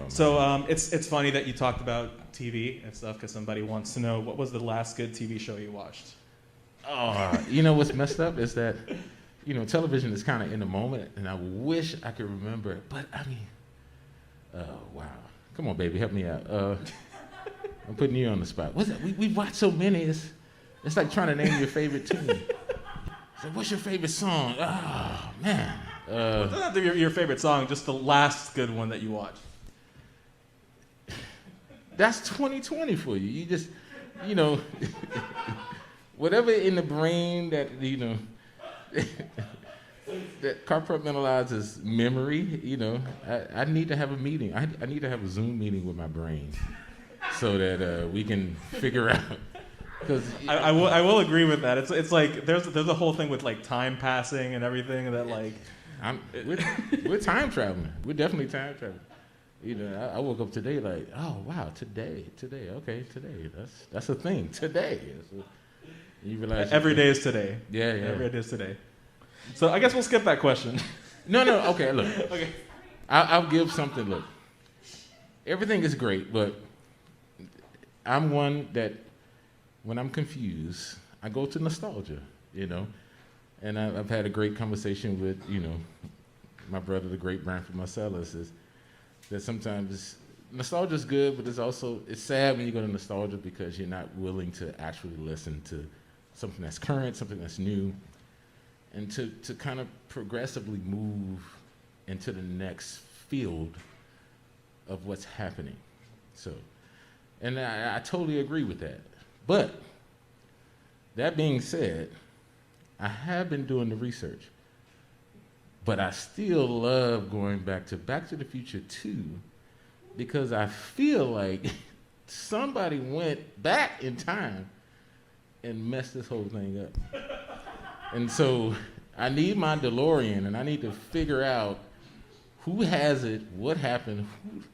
So it's funny that you talked about TV and stuff because somebody wants to know what was the last good TV show you watched. You know what's messed up is that, television is kind of in the moment, and I wish I could remember it. But I mean, wow, come on, baby, help me out. I'm putting you on the spot. What's that? We watch so many. It's like trying to name your favorite tune. So what's your favorite song? Oh man. It doesn't have to be your favorite song, just the last good one that you watched. That's 2020 for you. You just, whatever in the brain that, that compartmentalizes memory, I need to have a meeting. I need to have a Zoom meeting with my brain so that we can figure out. Because I will agree with that. It's like there's a whole thing with like time passing and everything that like. We're time traveling. We're definitely time traveling. I woke up today like, oh wow, today, okay, today. That's a thing. Today. You realize every day is today. Yeah. Every day is today. So I guess we'll skip that question. No. Okay, look. Okay. I'll give something. Look, everything is great, but I'm one that when I'm confused, I go to nostalgia. And I've had a great conversation with, my brother, the great Branford Marcellus, is that sometimes nostalgia is good, but it's sad when you go to nostalgia because you're not willing to actually listen to something that's current, something that's new, and to kind of progressively move into the next field of what's happening. So, and I totally agree with that. But that being said, I have been doing the research, but I still love going Back to the Future 2 because I feel like somebody went back in time and messed this whole thing up. And so I need my DeLorean, and I need to figure out who has it, what happened.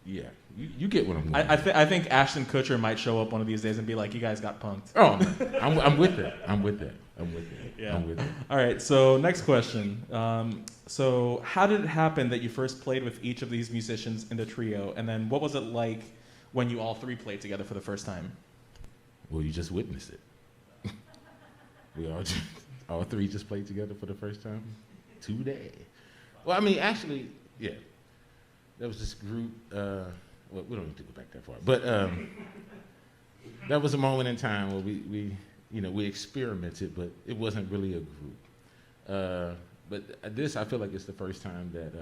You get what I'm doing. I think Ashton Kutcher might show up one of these days and be like, you guys got punked. Oh, I'm with that. Yeah. All right, so next question. So how did it happen that you first played with each of these musicians in the trio? And then what was it like when you all three played together for the first time? Well, you just witnessed it. We all three just played together for the first time today. Well, I mean, actually, yeah. There was this group, well, we don't need to go back that far. But that was a moment in time where we experimented, but it wasn't really a group. But this, I feel like it's the first time that,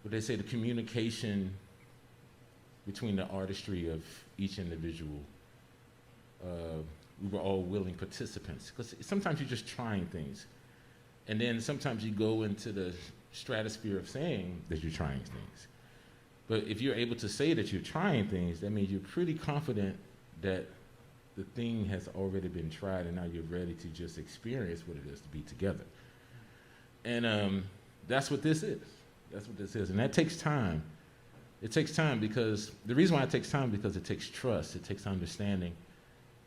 what they say, the communication between the artistry of each individual, we were all willing participants. Because sometimes you're just trying things. And then sometimes you go into the stratosphere of saying that you're trying things. But if you're able to say that you're trying things, that means you're pretty confident that the thing has already been tried and now you're ready to just experience what it is to be together. And that's what this is. That's what this is. And that takes time. It takes time because, the reason why it takes time because it takes trust, it takes understanding,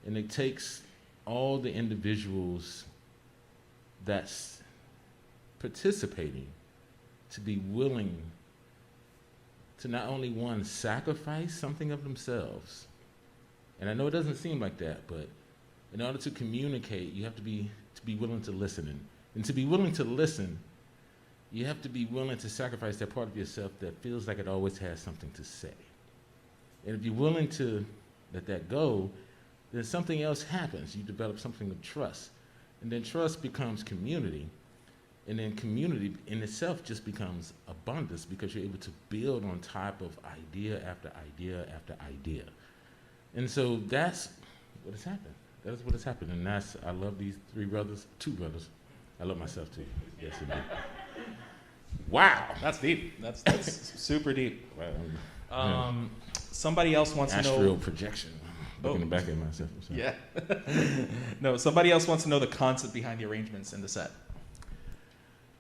and it takes all the individuals that's participating to be willing to not only one, sacrifice something of themselves. And I know it doesn't seem like that, but in order to communicate, you have to be willing to listen. And to be willing to listen, you have to be willing to sacrifice that part of yourself that feels like it always has something to say. And if you're willing to let that go, then something else happens. You develop something of trust. And then trust becomes community. And then community in itself just becomes abundance because you're able to build on top of idea after idea after idea. And so that's what has happened. That is what has happened. And I love these two brothers. I love myself too. Yes, indeed. Wow. That's deep. That's super deep. Wow. Somebody else wants to know. Astral projection. Looking back at myself. Yeah. No, somebody else wants to know the concept behind the arrangements in the set.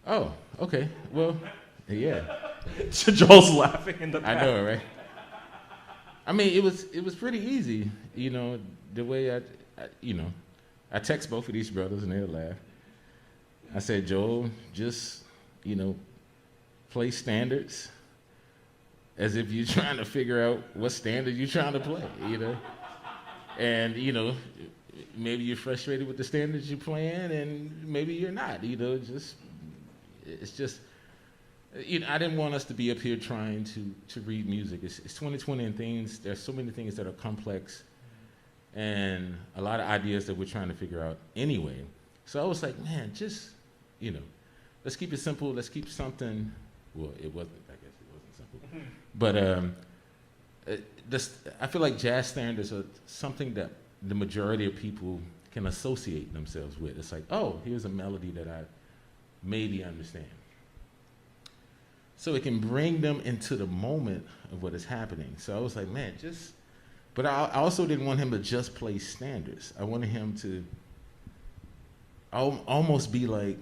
Oh, okay. Well, yeah. Joel's laughing in the back. I know, right? I mean, it was pretty easy, the way I text both of these brothers and they'll laugh. I said, Joel, just, play standards as if you're trying to figure out what standard you're trying to play, you know? And, you know, maybe you're frustrated with the standards you're playing, and maybe you're not, you know, it's just, you know, I didn't want us to be up here trying to read music. It's 2020 and there's so many things that are complex and a lot of ideas that we're trying to figure out anyway. So I was like, man, just, you know, let's keep it simple. Let's keep something, well, it wasn't, I guess it wasn't simple. But I feel like jazz standards are something that the majority of people can associate themselves with. It's like, oh, here's a melody that I maybe understand. So it can bring them into the moment of what is happening. So I was like, man, but I also didn't want him to just play standards. I wanted him to almost be like,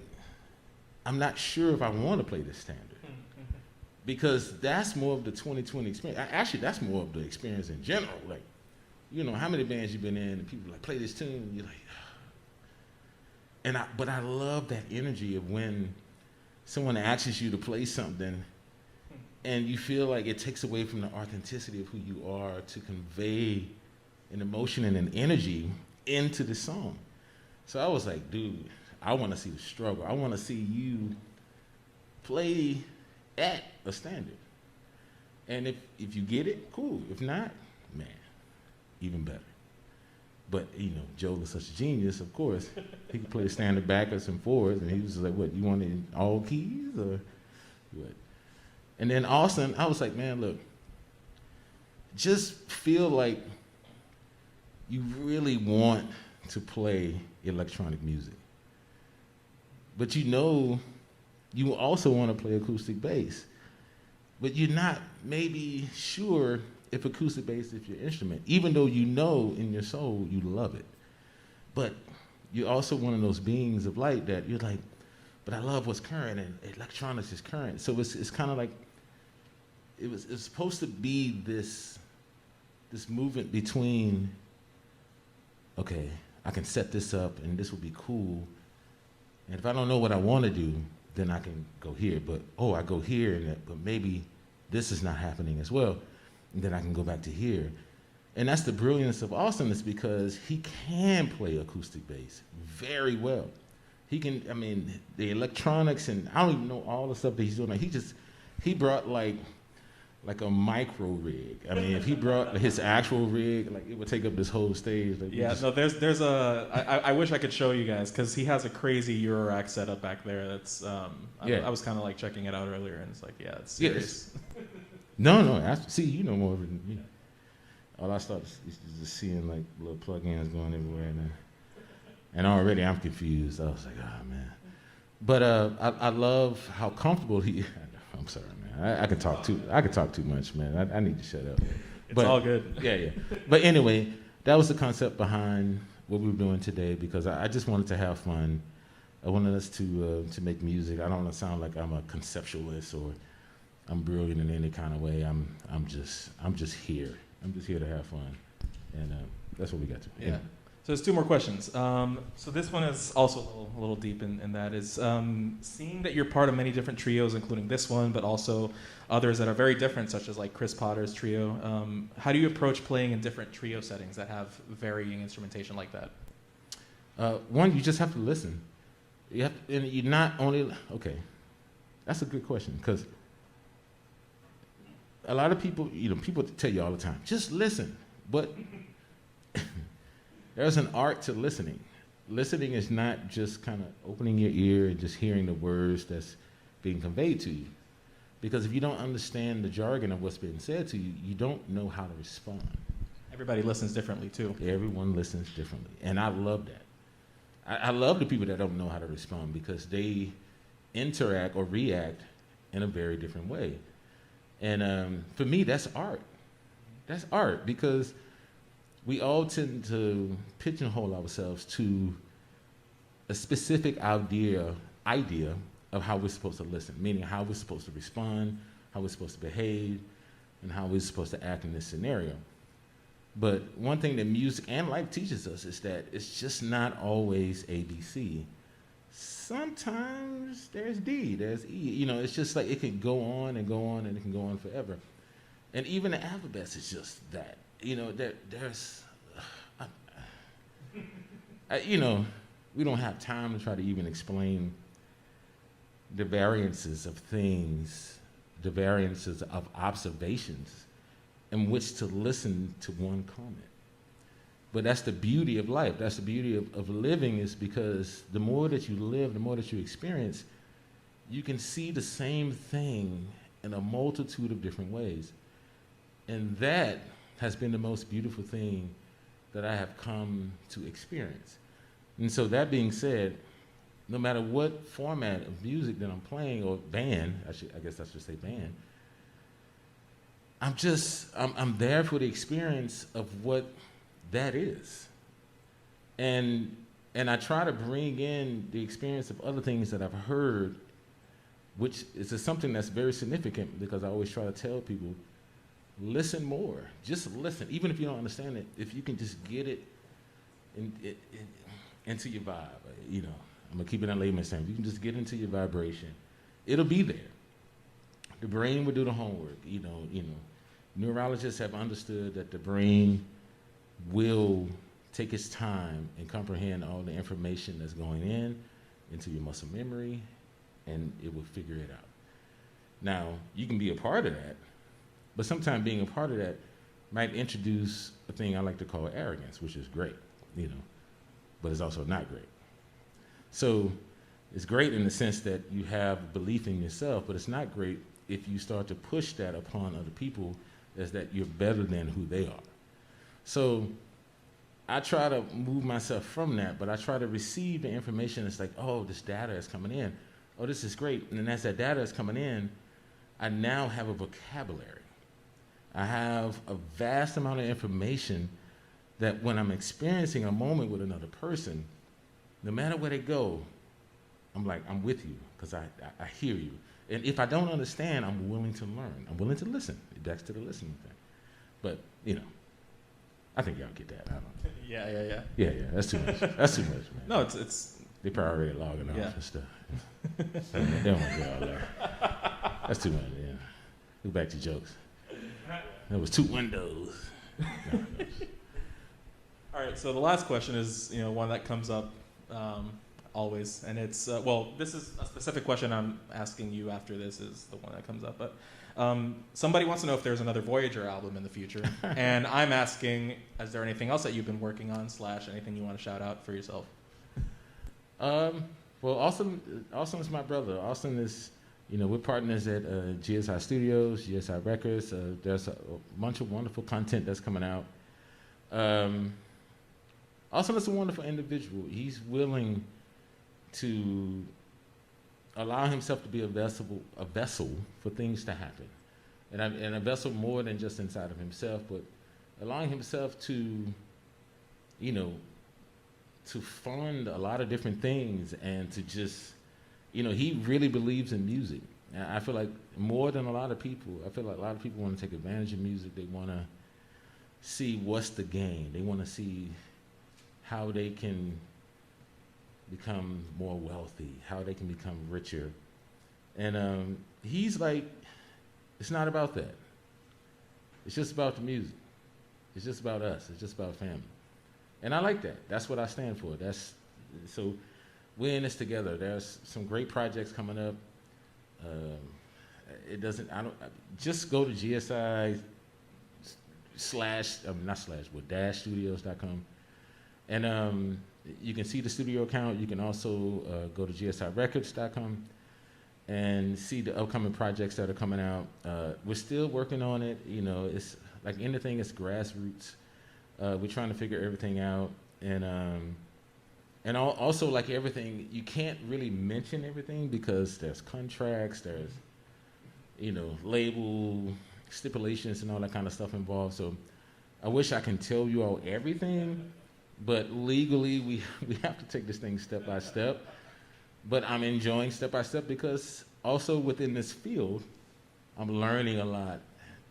I'm not sure if I want to play this standard. Because that's more of the 2020 experience. Actually, that's more of the experience in general. Like, you know, how many bands you've been in and people like, play this tune, and you're like, but I love that energy of when someone asks you to play something and you feel like it takes away from the authenticity of who you are to convey an emotion and an energy into the song. So I was like, dude, I want to see the struggle. I want to see you play at a standard. And if you get it, cool. If not, man, even better. But, you know, Joel is such a genius, of course. He could play standard backwards and forwards, and he was like, what, you want it in all keys, or what? And then Austin, I was like, man, look, just feel like you really want to play electronic music. But you know, you also want to play acoustic bass. But you're not maybe sure if acoustic bass is your instrument, even though you know in your soul you love it. But you're also one of those beings of light that you're like, but I love what's current, and electronics is current. So it's kind of like, it's supposed to be this movement between, okay, I can set this up and this will be cool. And if I don't know what I want to do, then I can go here. But, I go here, but maybe this is not happening as well. And then I can go back to here. And that's the brilliance of Austin, is because he can play acoustic bass very well. He can, I mean, the electronics, and I don't even know all the stuff that he's doing. Like, he brought like a micro rig. I mean, if he brought his actual rig, like, it would take up this whole stage. Like, yeah, no, there's I wish I could show you guys, because he has a crazy Eurorack setup back there. That's I was kind of like checking it out earlier, and it's like, yeah, it's serious. Yeah, no, see, you know more than me. All I started is just seeing like little plugins going everywhere, and already I'm confused. I was like, oh man. But I love how comfortable he. I'm sorry, man. I could talk too much, man. I need to shut up. It's all good. Yeah. But anyway, that was the concept behind what we were doing today, because I just wanted to have fun. I wanted us to make music. I don't want to sound like I'm a conceptualist or I'm brilliant in any kind of way. I'm just here. I'm just here to have fun, and that's what we got to. Yeah. So there's two more questions. So this one is also a little deep in that is, seeing that you're part of many different trios, including this one, but also others that are very different, such as like Chris Potter's trio. How do you approach playing in different trio settings that have varying instrumentation like that? One, you just have to listen. And you're not only, okay, that's a good question, because a lot of people, people tell you all the time, just listen. But there's an art to listening. Listening is not just kind of opening your ear and just hearing the words that's being conveyed to you. Because if you don't understand the jargon of what's being said to you, you don't know how to respond. Everybody listens differently too. Everyone listens differently. And I love that. I love the people that don't know how to respond, because they interact or react in a very different way. And for me, that's art. That's art, because we all tend to pigeonhole ourselves to a specific idea of how we're supposed to listen, meaning how we're supposed to respond, how we're supposed to behave, and how we're supposed to act in this scenario. But one thing that music and life teaches us is that it's just not always ABC. Sometimes there's D, there's E. It's just like it can go on and go on, and it can go on forever. And even the alphabet is just that. There's, we don't have time to try to even explain the variances of things, the variances of observations in which to listen to one comment. But that's the beauty of life. That's the beauty of living, is because the more that you live, the more that you experience, you can see the same thing in a multitude of different ways. And that has been the most beautiful thing that I have come to experience. And so that being said, no matter what format of music that I'm playing, or band, I guess I should say band, I'm there for the experience of what that is. And I try to bring in the experience of other things that I've heard, which is something that's very significant, because I always try to tell people, listen more. Just listen. Even if you don't understand it, if you can just get it into your vibe, I'm going to keep it in layman's terms. You can just get into your vibration. It'll be there. The brain will do the homework. Neurologists have understood that the brain will take its time and comprehend all the information that's going into your muscle memory, and it will figure it out. Now, you can be a part of that, but sometimes being a part of that might introduce a thing I like to call arrogance, which is great, but it's also not great. So it's great in the sense that you have belief in yourself, but it's not great if you start to push that upon other people as that you're better than who they are. So I try to move myself from that, but I try to receive the information. It's like, oh, this data is coming in. Oh, this is great. And then as that data is coming in, I now have a vocabulary. I have a vast amount of information that when I'm experiencing a moment with another person, no matter where they go, I'm like, I'm with you, because I hear you. And if I don't understand, I'm willing to learn. I'm willing to listen. That's to the listening thing. But, I think y'all get that. I don't know. Yeah. Yeah, that's too much. That's too much, man. No, it's They probably already logging off and stuff. They don't want to go all there. That's too much, yeah. Go back to jokes. There was 2 windows. No. All right, so the last question is, one that comes up always, and it's, this is a specific question I'm asking you after this is the one that comes up, but somebody wants to know if there's another Voyager album in the future, and I'm asking, is there anything else that you've been working on / anything you want to shout out for yourself? Well, Austin is my brother. Austin is, we're partners at GSI Studios, GSI Records. There's a bunch of wonderful content that's coming out. Austin is a wonderful individual. He's willing to allow himself to be a vessel for things to happen, and a vessel more than just inside of himself, but allowing himself to, to fund a lot of different things, and to just, he really believes in music. And I feel like more than a lot of people, want to take advantage of music. They want to see what's the game. They want to see how they can become more wealthy, how they can become richer. And he's like, it's not about that. It's just about the music. It's just about us. It's just about family. And I like that. That's what I stand for. So we're in this together. There's some great projects coming up. Just go to GSI /studios.com. And you can see the studio account. You can also go to gsirecords.com and see the upcoming projects that are coming out. We're still working on it. It's like anything, it's grassroots. We're trying to figure everything out. And also, like everything, you can't really mention everything because there's contracts, there's, label stipulations and all that kind of stuff involved. So I wish I can tell you all everything. But legally, we have to take this thing step by step. But I'm enjoying step by step because also within this field, I'm learning a lot,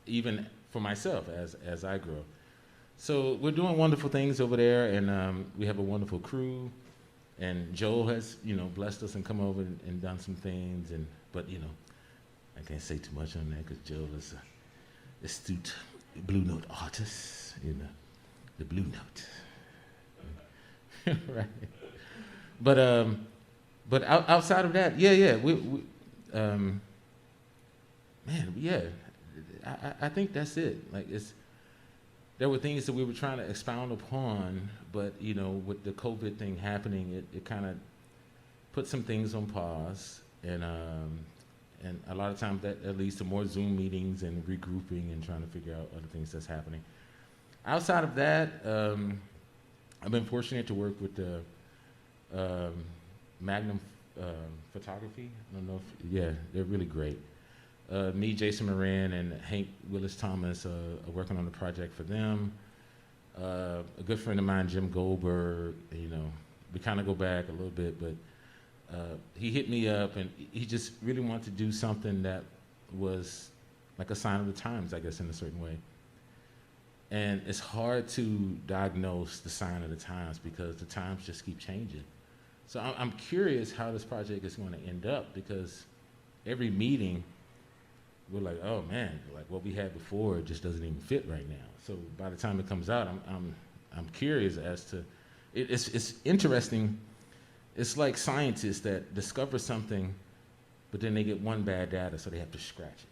even for myself as I grow. So we're doing wonderful things over there, and we have a wonderful crew. And Joel has, blessed us and come over and done some things. But I can't say too much on that because Joel is astute Blue Note artists, the Blue Note. Right. But outside of that, I think that's it. Like there were things that we were trying to expound upon, but with the COVID thing happening, it kind of put some things on pause, and a lot of times that leads to more Zoom meetings and regrouping and trying to figure out other things that's happening. Outside of that, I've been fortunate to work with the Magnum Photography. I don't know if, they're really great. Me, Jason Moran, and Hank Willis Thomas are working on a project for them. A good friend of mine, Jim Goldberg, we kind of go back a little bit, but he hit me up, and he just really wanted to do something that was like a sign of the times, I guess, in a certain way. And it's hard to diagnose the sign of the times because the times just keep changing. So I'm curious how this project is going to end up, because every meeting, we're like, oh man, like what we had before just doesn't even fit right now. So by the time it comes out, I'm curious as to, it's interesting. It's like scientists that discover something, but then they get one bad data, so they have to scratch it.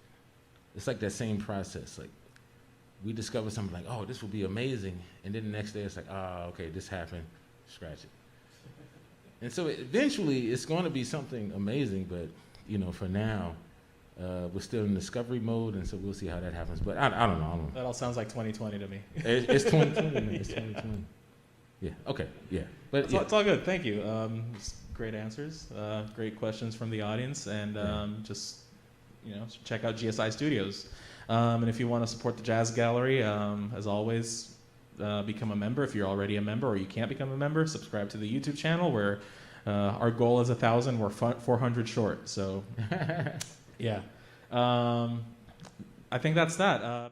It's like that same process. Like we discover something like, oh, this will be amazing, and then the next day it's like, oh, okay, this happened, scratch it. And so eventually it's going to be something amazing, but for now, we're still in discovery mode, and so we'll see how that happens. But I don't know. That all sounds like 2020 to me. It's 2020, man. It's 2020. Yeah. Okay. Yeah. But it's all good. Thank you. Great answers. Great questions from the audience, and just check out GSI Studios. And if you want to support the Jazz Gallery, as always, become a member. If you're already a member, or you can't become a member, subscribe to the YouTube channel, where our goal is 1,000. We're 400 short. So, yeah. I think that's that.